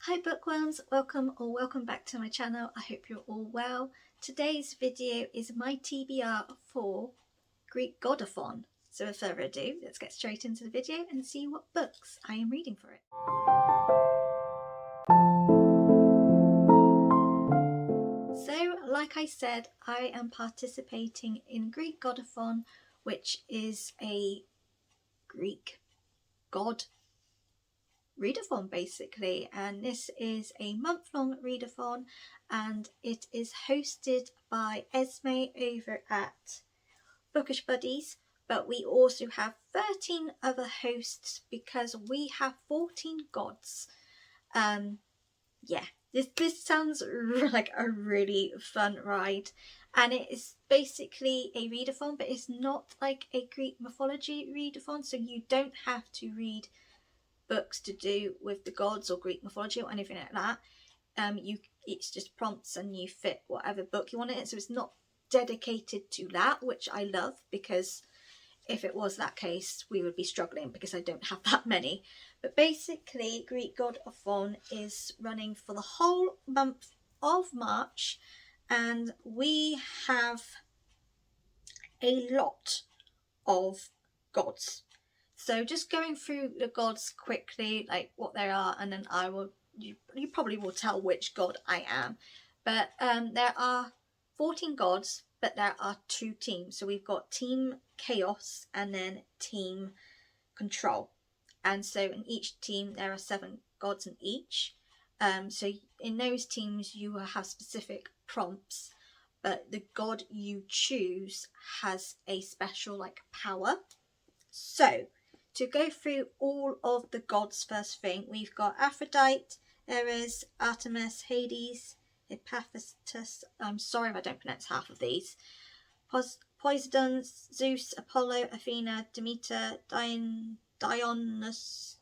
Hi Bookworms, welcome back to my channel. I hope you're all well. Today's video is my TBR for Greek God-athon. So without further ado, let's get straight into the video and see what books I am reading for it. So like I said, I am participating in Greek God-athon, which is a Greek God readathon basically, and this is a month-long readathon and it is hosted by Esme over at Bookish Buddies, but we also have 13 other hosts because we have 14 gods. Yeah, this sounds like a really fun ride, and it is basically a readathon, but it's not like a Greek mythology readathon, so you don't have to read books to do with the gods or Greek mythology or anything like that. It's just prompts and you fit whatever book you want in it, so it's not dedicated to that, which I love, because if it was that case we would be struggling because I don't have that many. But basically Greek God-athon is running for the whole month of March, and we have a lot of gods. So just going through the gods quickly, like what they are, and then you probably will tell which god I am. But there are 14 gods, but there are 2 teams. So we've got Team Chaos and then Team Control. And so in each team there are 7 gods in each. So in those teams you will have specific prompts, but the god you choose has a special power. So to go through all of the gods, first thing we've got Aphrodite, Ares, Artemis, Hades, Hephaestus, I'm sorry if I don't pronounce half of these, Poseidon, Zeus, Apollo, Athena, Demeter, Dionysus,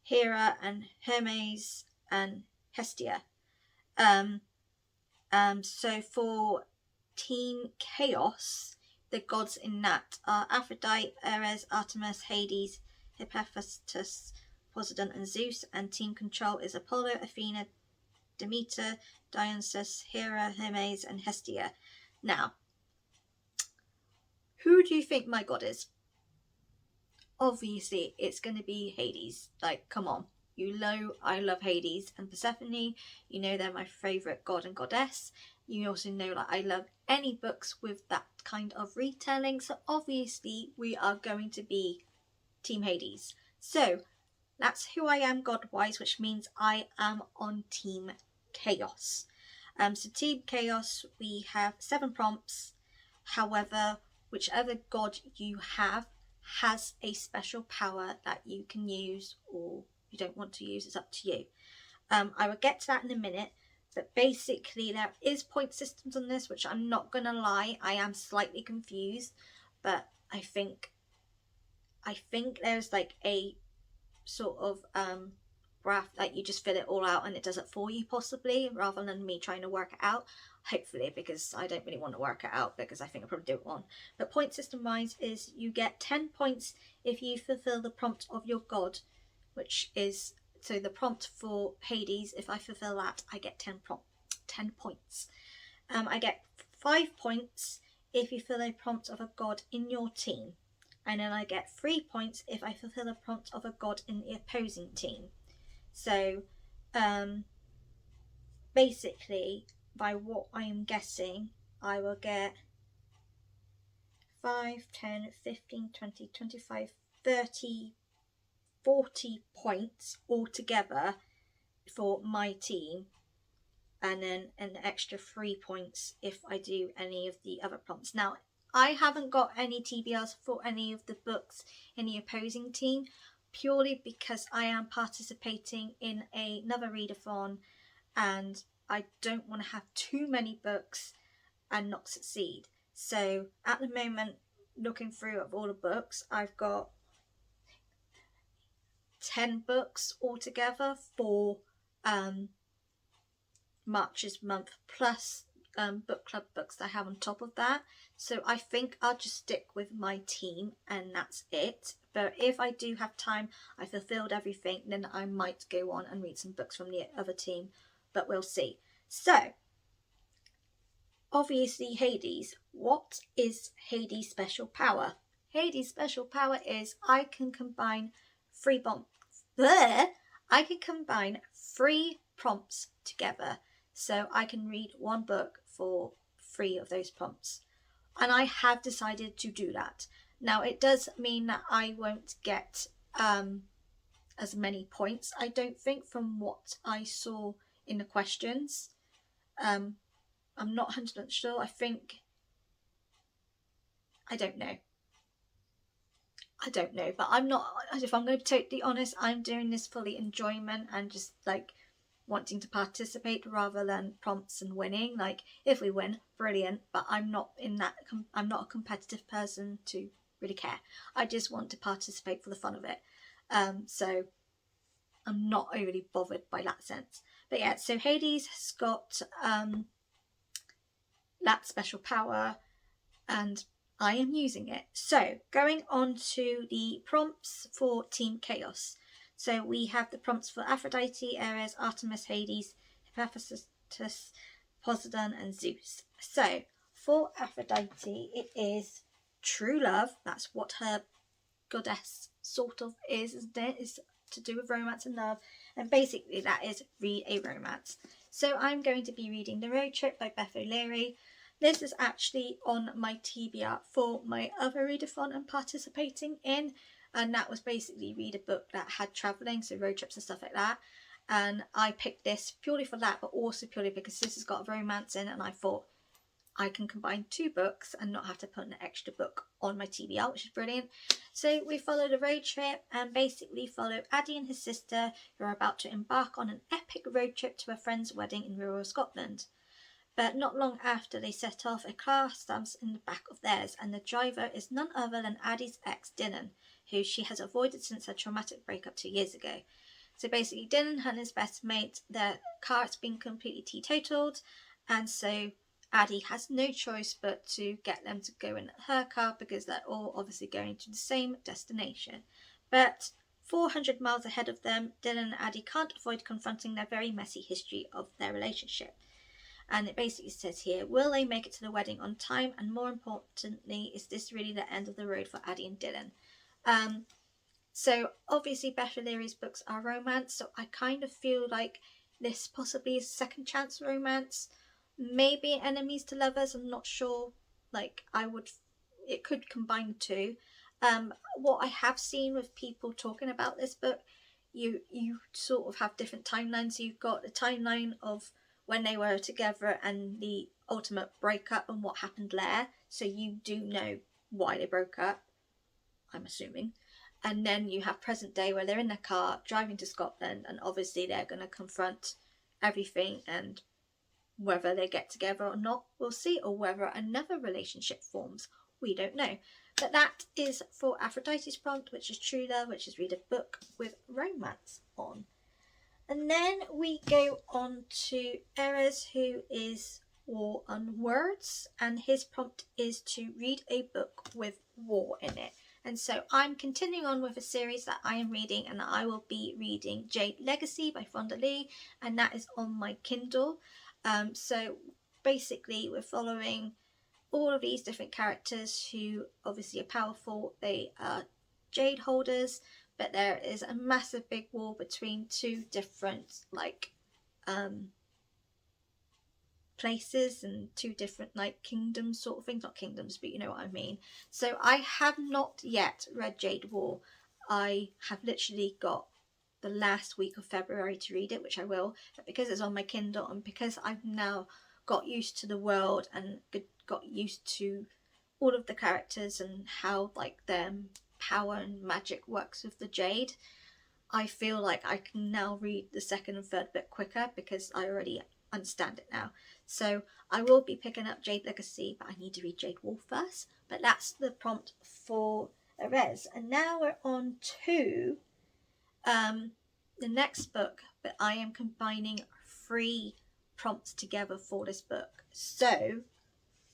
Hera, and Hermes, and Hestia. So for Team Chaos, the gods in that are Aphrodite, Ares, Artemis, Hades, Hephaestus, Poseidon, and Zeus. And Team Control is Apollo, Athena, Demeter, Dionysus, Hera, Hermes, and Hestia. Now, who do you think my god is? Obviously, it's going to be Hades. Come on. You know I love Hades and Persephone. You know they're my favourite god and goddess. You also know I love any books with that kind of retelling. So obviously we are going to be Team Hades. So that's who I am god-wise, which means I am on Team Chaos. So Team Chaos, we have 7 prompts. However, whichever god you have has a special power that you can use, or you don't want to use, it's up to you. I will get to that in a minute, but basically there is point systems on this, which I'm not gonna lie, I am slightly confused, but I think there's a sort of graph that you just fill it all out and it does it for you, possibly, rather than me trying to work it out. Hopefully, because I don't really want to work it out, because I think I'll probably do it wrong. But point system wise is you get 10 points if you fulfill the prompt of your god, which is, so the prompt for Hades, if I fulfill that, I get 10 points. I get 5 points if you fulfill a prompt of a god in your team, and then I get 3 points if I fulfill a prompt of a god in the opposing team. So basically, by what I am guessing, I will get 5, 10, 15, 20, 25, 30, 40 points altogether for my team, and then an extra 3 points if I do any of the other prompts. Now, I haven't got any TBRs for any of the books in the opposing team, purely because I am participating in another readathon and I don't want to have too many books and not succeed. So at the moment, looking through of all the books, I've got 10 books altogether for March's month, plus book club books that I have on top of that. So I think I'll just stick with my team and that's it. But if I do have time, I fulfilled everything, then I might go on and read some books from the other team, but we'll see. So, obviously Hades. What is Hades' special power? Hades' special power is I can combine three prompts together. So I can read one book for 3 of those prompts. And I have decided to do that. Now it does mean that I won't get as many points, I don't think, from what I saw in the questions. I'm not 100% sure. I don't know, but I'm not, if I'm going to be totally honest, I'm doing this for the enjoyment and just like wanting to participate rather than prompts and winning. Like, if we win, brilliant, but I'm not a competitive person to really care. I just want to participate for the fun of it. So I'm not overly bothered by that sense. But yeah, so Hades has got that special power and I am using it. So going on to the prompts for Team Chaos. So we have the prompts for Aphrodite, Ares, Artemis, Hades, Hephaestus, Poseidon and Zeus. So for Aphrodite, it is true love. That's what her goddess sort of is, isn't it? It's to do with romance and love. And basically that is read a romance. So I'm going to be reading The Road Trip by Beth O'Leary. This is actually on my TBR for my other readathon I'm participating in. And that was basically read a book that had travelling, so road trips and stuff like that. And I picked this purely for that, but also purely because this has got a romance in it. And I thought I can combine 2 books and not have to put an extra book on my TBR, which is brilliant. So we follow the road trip and basically follow Addy and his sister, who are about to embark on an epic road trip to a friend's wedding in rural Scotland. But not long after they set off, a car stamps in the back of theirs, and the driver is none other than Addie's ex, Dylan, who she has avoided since her traumatic breakup 2 years ago. So basically, Dylan and his best mate, their car has been completely teetotaled, and so Addie has no choice but to get them to go in her car because they're all obviously going to the same destination. But 400 miles ahead of them, Dylan and Addie can't avoid confronting their very messy history of their relationship. And it basically says here, will they make it to the wedding on time? And more importantly, is this really the end of the road for Addie and Dylan? So obviously Beth O'Leary's books are romance, so I kind of feel like this possibly is second chance romance. Maybe enemies to lovers, I'm not sure. Like, it could combine the 2. What I have seen with people talking about this book, you sort of have different timelines. You've got the timeline of when they were together and the ultimate breakup and what happened there. So you do know why they broke up, I'm assuming. And then you have present day where they're in their car driving to Scotland and obviously they're going to confront everything, and whether they get together or not, we'll see, or whether another relationship forms, we don't know. But that is for Aphrodite's prompt, which is true love, which is read a book with romance on. And then we go on to Ares, who is War on Words, and his prompt is to read a book with war in it. And so I'm continuing on with a series that I am reading, and I will be reading Jade Legacy by Fonda Lee, and that is on my Kindle. So basically we're following all of these different characters who obviously are powerful. They are jade holders, but there is a massive big war between 2 different places and 2 different kingdoms sort of things. Not kingdoms, but you know what I mean. So I have not yet read Jade War. I have literally got the last week of February to read it, which I will, but because it's on my Kindle and because I've now got used to the world and got used to all of the characters and how their power and magic works with the jade, I feel like I can now read the 2nd and 3rd bit quicker because I already understand it now. So I will be picking up Jade Legacy, but I need to read Jade War first. But that's the prompt for Ares. And now we're on to the next book, but I am combining 3 prompts together for this book. So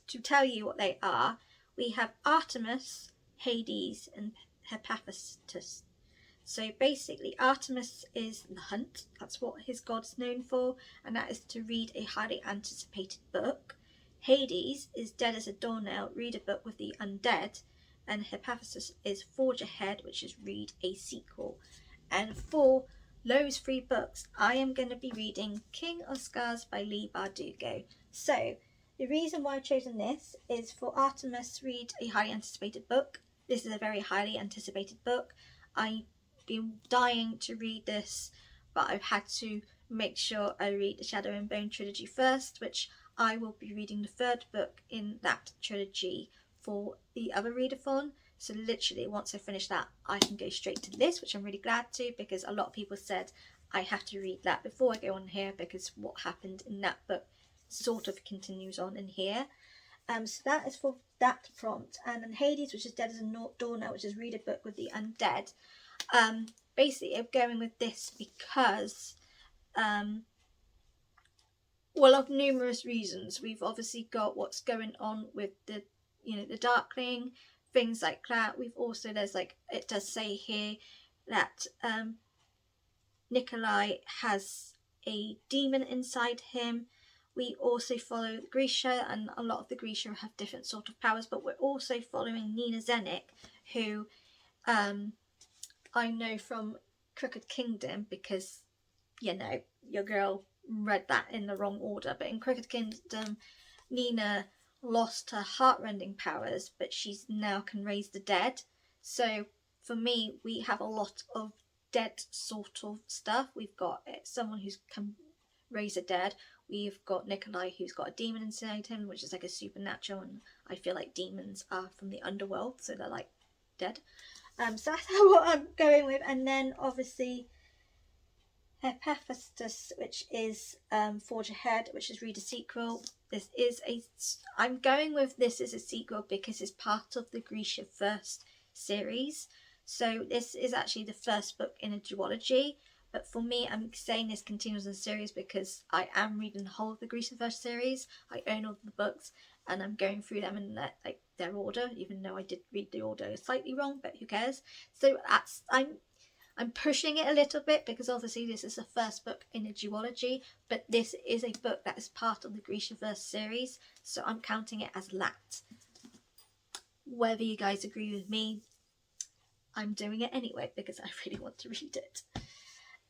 to tell you what they are, we have Artemis, Hades, and Hephaestus. So basically, Artemis is the hunt. That's what his god's known for, and that is to read a highly anticipated book. Hades is dead as a doornail, read a book with the undead. And Hephaestus is forge ahead, which is read a sequel. And for those 3 books, I am going to be reading King of Scars by Leigh Bardugo. So the reason why I've chosen this is for Artemis, read a highly anticipated book. This is a very highly anticipated book. I've been dying to read this, but I've had to make sure I read the Shadow and Bone trilogy first, which I will be reading the 3rd book in that trilogy for the other readathon. So literally once I finish that, I can go straight to this, which I'm really glad to, because a lot of people said I have to read that before I go on here, because what happened in that book sort of continues on in here. So that is for that prompt. And then Hades, which is dead as a doornail, which is read a book with the undead. Basically I'm going with this because well, of numerous reasons. We've obviously got what's going on with the, you know, the Darkling, things like that. We've also, there's like, it does say here that Nikolai has a demon inside him. We also follow Grisha, and a lot of the Grisha have different sort of powers, but we're also following Nina Zenik, who I know from Crooked Kingdom, because, you know, your girl read that in the wrong order. But in Crooked Kingdom, Nina lost her heartrending powers, but she's now can raise the dead. So for me, we have a lot of dead sort of stuff. We've got someone who's can raise the dead. We've got Nikolai, who's got a demon inside him, which is like a supernatural, and I feel like demons are from the underworld, so they're like dead. So that's what I'm going with. And then obviously Hephaestus, which is Forge Ahead, which is read a sequel. This is I'm going with this as a sequel because it's part of the Grisha first series. So this is actually the first book in a duology. But for me, I'm saying this continues in the series because I am reading the whole of the Grisha first series. I own all the books, and I'm going through them in their order, even though I did read the order slightly wrong, but who cares? So that's I'm pushing it a little bit because obviously this is the first book in a duology, but this is a book that is part of the Grishaverse series, so I'm counting it as that. Whether you guys agree with me, I'm doing it anyway because I really want to read it.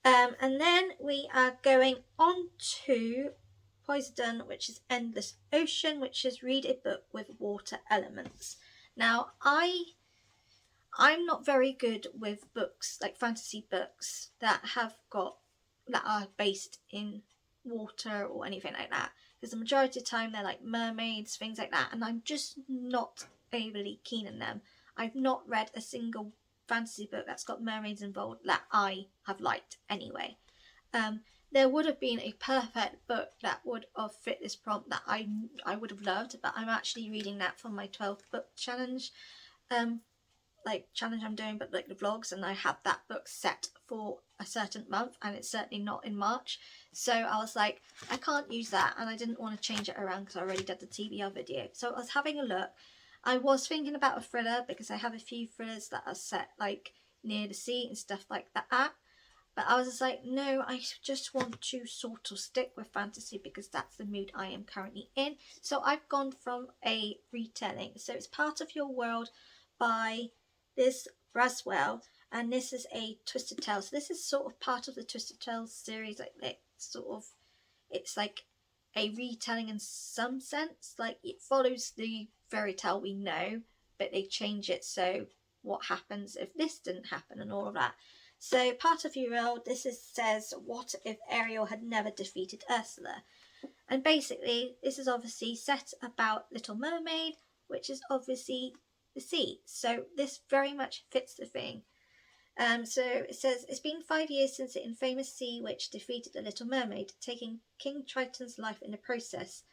And then we are going on to Poseidon, which is Endless Ocean, which is read a book with water elements. Now, I'm not very good with books, like fantasy books, that are based in water or anything like that. Because the majority of the time they're like mermaids, things like that, and I'm just not overly keen on them. I've not read a single fantasy book that's got mermaids involved that I have liked anyway. There would have been a perfect book that would have fit this prompt that I would have loved, but I'm actually reading that for my 12th book challenge. Challenge I'm doing, but like the vlogs, and I have that book set for a certain month, and it's certainly not in March. So I was like, I can't use that, and I didn't want to change it around because I already did the TBR video. So I was having a look. I was thinking about a thriller because I have a few thrillers that are set like near the sea and stuff like that. But I was just like, no, I just want to sort of stick with fantasy because that's the mood I am currently in. So I've gone from a retelling. So it's Part of Your World by this Braswell, and this is a Twisted Tale. So this is sort of part of the Twisted Tales series. It's like a retelling in some sense. Like it follows the fairy tale we know, but they change it. So what happens if this didn't happen and all of that. So Part of Your World, says, what if Ariel had never defeated Ursula? And basically, this is obviously set about Little Mermaid, which is obviously the sea. So this very much fits the thing. So it says, it's been 5 years since the infamous sea witch defeated the Little Mermaid, taking King Triton's life in the process.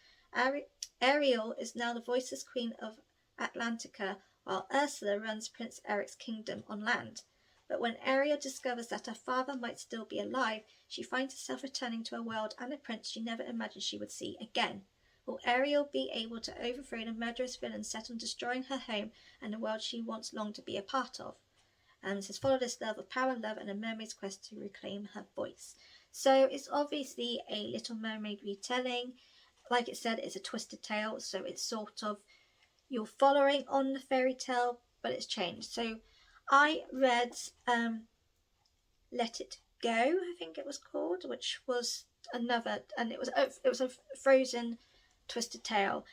Ariel is now the voiceless queen of Atlantica, while Ursula runs Prince Eric's kingdom on land. But when Ariel discovers that her father might still be alive, she finds herself returning to a world and a prince she never imagined she would see again. Will Ariel be able to overthrow the murderous villain set on destroying her home and the world she once longed to be a part of? And it says, follow this love of power, love, and a mermaid's quest to reclaim her voice. So it's obviously a Little Mermaid retelling. Like it said, it's a twisted tale, so it's sort of, you're following on the fairy tale, but it's changed. So I read Let It Go, I think it was called, which was another, and it was a Frozen twisted tale,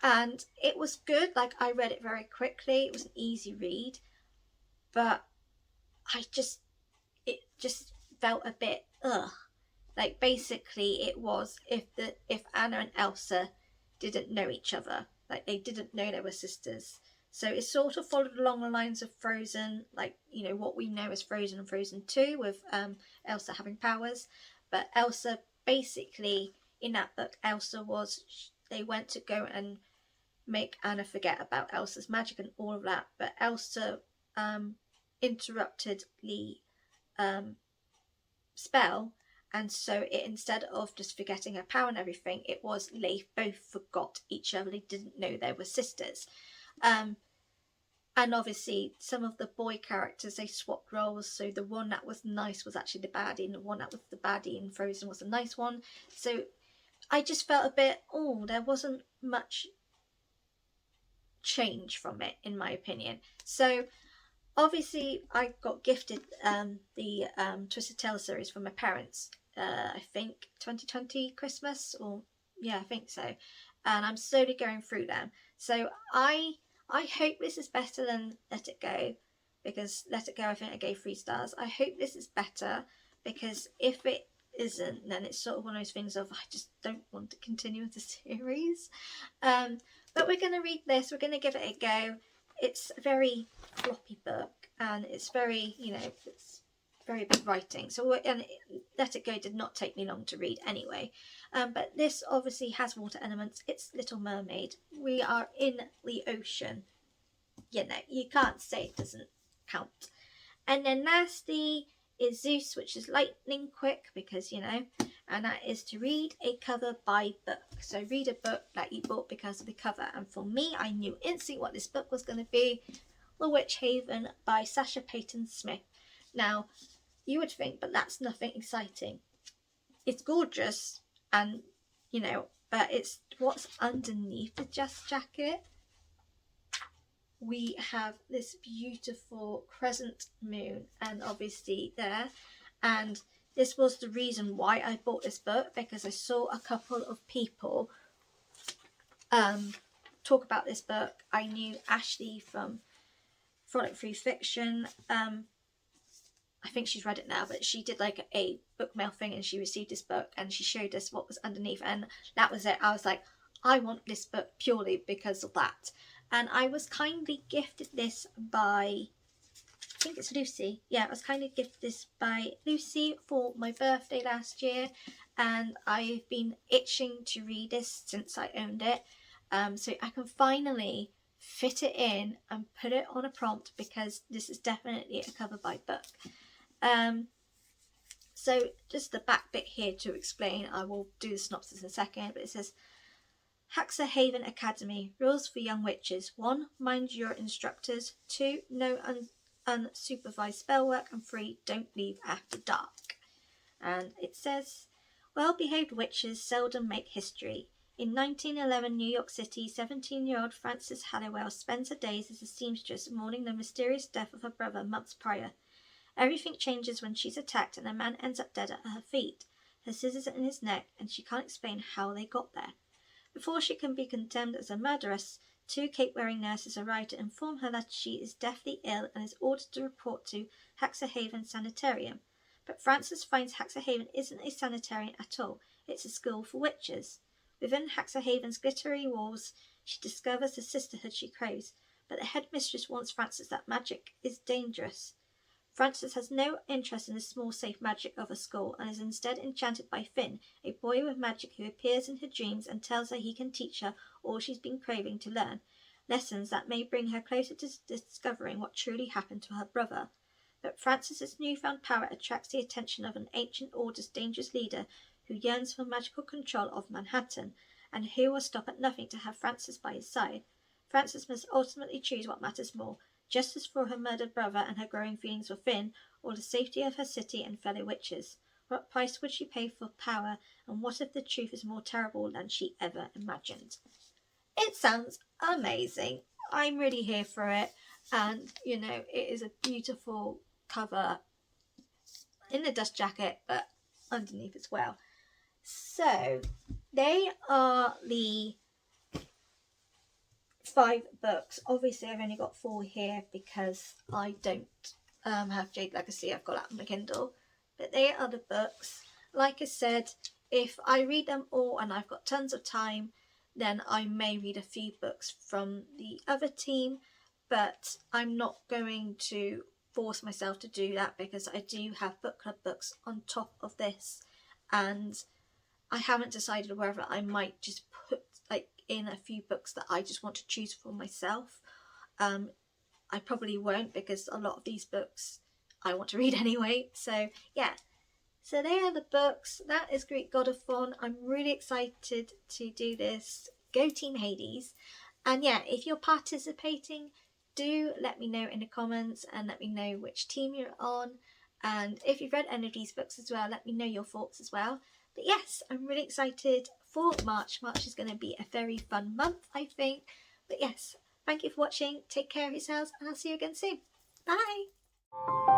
and it was good. Like, I read it very quickly. It was an easy read, but it just felt a bit ugh. Like, basically it was if Anna and Elsa didn't know each other, like they didn't know they were sisters. So it sort of followed along the lines of Frozen, like, you know, what we know as Frozen and Frozen 2 with Elsa having powers. But Elsa, basically, in that book, they went to go and make Anna forget about Elsa's magic and all of that. But Elsa interrupted the spell, and so instead of just forgetting her power and everything, it was they both forgot each other. They didn't know they were sisters. And obviously some of the boy characters, they swapped roles, so the one that was nice was actually the baddie, and the one that was the baddie in Frozen was the nice one. So I just felt a bit, there wasn't much change from it, in my opinion. So obviously I got gifted the Twisted Tales series from my parents, I think 2020 Christmas, or yeah, I think so, and I'm slowly going through them. So I hope this is better than Let It Go, because Let It Go, I think I gave 3 stars. I hope this is better, because if it isn't, then it's sort of one of those things of, I just don't want to continue with the series. But we're going to read this, we're going to give it a go. It's a very floppy book, and it's very, it's very big writing. So, and Let It Go did not take me long to read anyway. But this obviously has water elements. It's Little Mermaid. We are in the ocean. You can't say it doesn't count. And then lastly is Zeus, which is lightning quick, because, and that is to read a cover by book. So read a book that you bought because of the cover. And for me, I knew instantly what this book was going to be. The Witch Haven by Sasha Payton Smith. Now, you would think, but that's nothing exciting. It's gorgeous, and, but it's what's underneath the jacket. We have this beautiful crescent moon, and obviously there, and this was the reason why I bought this book, because I saw a couple of people talk about this book. I knew Ashley from Frolic Free Fiction. I think she's read it now, but she did like a book mail thing, and she received this book and she showed us what was underneath, and that was it. I was like, I want this book purely because of that. And I was kindly gifted this by, I think it's Lucy. Yeah, I was kindly gifted this by Lucy for my birthday last year, and I've been itching to read this since I owned it. So I can finally fit it in and put it on a prompt, because this is definitely a cover by book. So just the back bit here to explain. I will do the synopsis in a second, but it says, Haxa Haven Academy, rules for young witches. 1. Mind your instructors. 2. No unsupervised spell work. And 3. Don't leave after dark. And it says, well-behaved witches seldom make history. In 1911 New York City, 17-year-old Frances Halliwell spends her days as a seamstress, mourning the mysterious death of her brother months prior. Everything changes when she's attacked and a man ends up dead at her feet. Her scissors are in his neck, and she can't explain how they got there. Before she can be condemned as a murderess, 2 cape-wearing nurses arrive to inform her that she is deathly ill and is ordered to report to Haxa Haven Sanitarium. But Frances finds Haxa Haven isn't a sanitarium at all, it's a school for witches. Within Haxa Haven's glittery walls, she discovers the sisterhood she craves, but the headmistress warns Frances that magic is dangerous. Frances has no interest in the small, safe magic of a school, and is instead enchanted by Finn, a boy with magic who appears in her dreams and tells her he can teach her all she's been craving to learn, lessons that may bring her closer to discovering what truly happened to her brother. But Frances's newfound power attracts the attention of an ancient order's dangerous leader who yearns for magical control of Manhattan, and he will stop at nothing to have Frances by his side. Frances must ultimately choose what matters more, justice for her murdered brother and her growing feelings for Finn, or the safety of her city and fellow witches. What price would she pay for power, and what if the truth is more terrible than she ever imagined? It sounds amazing. I'm really here for it, and you know, it is a beautiful cover in the dust jacket, but underneath as well. So they are the 5 books. Obviously I've only got 4 here because I don't have Jade Legacy. I've got that on my Kindle, but they are the books. Like I said, if I read them all and I've got tons of time, then I may read a few books from the other team, but I'm not going to force myself to do that because I do have book club books on top of this, and I haven't decided whether I might just put like in a few books that I just want to choose for myself. I probably won't because a lot of these books I want to read anyway. So yeah, so they are the books. That is Greek God-athon. I'm really excited to do this. Go Team Hades. And yeah, if you're participating, do let me know in the comments and let me know which team you're on. And if you've read any of these books as well, let me know your thoughts as well. But yes, I'm really excited for March. March is going to be a very fun month, I think. But yes, thank you for watching. Take care of yourselves and I'll see you again soon. Bye!